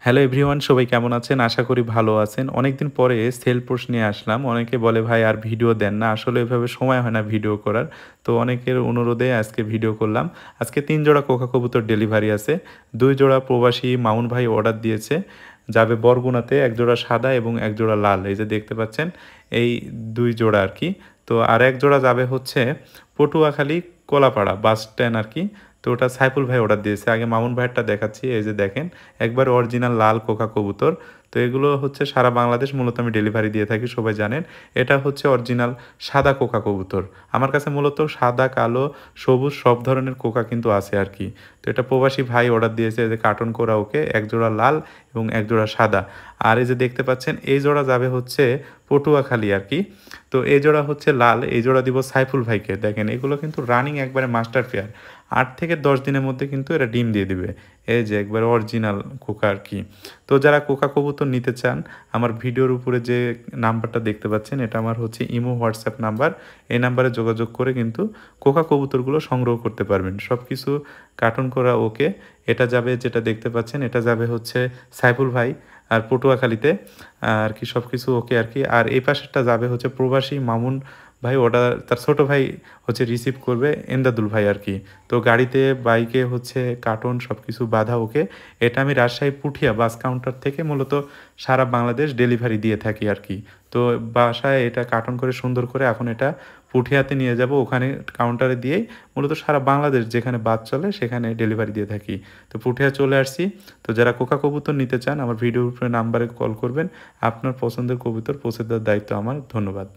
Hello everyone, সবাই কেমন আছেন? আশা করি ভালো আছেন। অনেকদিন পরে সেল পোস্ট নিয়ে আসলাম। অনেকে বলে ভাই আর ভিডিও দেন না। আসলে এভাবে সময় হয় না ভিডিও করার। তো অনেকের অনুরোধে আজকে ভিডিও করলাম। আজকে ৩ জোড়া কোকা কবুতর ডেলিভারি আছে। ২ জোড়া প্রবাসী মামুন ভাই অর্ডার দিয়েছে। যাবে বরগুনাতে ১ জোড়া সাদা এবং ১ জোড়া লাল। এই যে দেখতে পাচ্ছেন এই ২ জোড়া আরকি। তো আর ১ জোড়া যাবে হচ্ছে পটুয়াখালী কলাপাড়া বাস স্ট্যান্ড আরকি। তো ওটা সাইফুল ভাই অর্ডার দিয়েছে। আগে মামুন ভাইয়েরটা দেখাচ্ছি। এই যে দেখেন, একবারে অরিজিনাল লাল কোকা কবুতর। তো এগুলো হচ্ছে সারা বাংলাদেশ মূলত আমি ডেলিভারি দিয়ে থাকি, সবাই জানেন। এটা হচ্ছে অরিজিনাল সাদা কোকা কবুতর। আমার কাছে মূলত সাদা, কালো, সবুজ সব ধরনের কোকা কিন্তু আছে আরকি। তো এটা প্রবাসী ভাই অর্ডার দিয়েছে, এই যে কার্টন করা ওকে, ১ জোড়া লাল এবং ১ জোড়া সাদা। আর এই যে দেখতে পাচ্ছেন এই জোড়া যাবে হচ্ছে পটুয়াখালী আরকি। তো এই জোড়া হচ্ছে লাল, এই জোড়া দিব সাইফুল ভাইকে। দেখেন এগুলো কিন্তু রানিং একবারে মাস্টার পেয়ার। ৮ থেকে ১০ দিনের মধ্যে কিন্তু এরা ডিম দিয়ে দিবে। এই যে একবারে অরিজিনাল কোকা আরকি। তো যারা কোকা কবুতর নিতে চান, আমার ভিডিওর উপরে যে নাম্বারটা দেখতে পাচ্ছেন, এটা আমার হচ্ছে ইমো, হোয়াটসঅ্যাপ নাম্বার। এই নাম্বারে যোগাযোগ করে কিন্তু কোকা কবুতরগুলো সংগ্রহ করতে পারবেন। সবকিছু কার্টন করা ওকে। এটা যাবে, যেটা দেখতে পাচ্ছেন, এটা যাবে হচ্ছে সাইফুল ভাই আর পটুয়াখালীতে আরকি, সবকিছু ওকে আরকি। আর এই পাশেরটা যাবে হচ্ছে প্রবাসী মামুন ভাই, ওটা তার ছোট ভাই হচ্ছে রিসিভ করবে, এমদাদুল ভাই আরকি। তো গাড়িতে, বাইকে হচ্ছে কার্টন সবকিছু বাঁধা ওকে। এটা আমি রাজশাহী পুঠিয়া বাস কাউন্টার থেকে মূলত সারা বাংলাদেশ ডেলিভারি দিয়ে থাকি আরকি। তো বাসায় এটা কার্টন করে সুন্দর করে এখন এটা পুঠিয়াতে নিয়ে যাব, ওখানে কাউন্টারে দিয়েই মূলত সারা বাংলাদেশ যেখানে বাস চলে সেখানে ডেলিভারি দিয়ে থাকি। তো পুঠিয়া চলে আসছি। তো যারা কোকা কবুতর নিতে চান আমার ভিডিওর উপরে নাম্বারে কল করবেন। আপনার পছন্দের কবুতর পৌঁছে দেওয়ার দায়িত্ব আমার। ধন্যবাদ।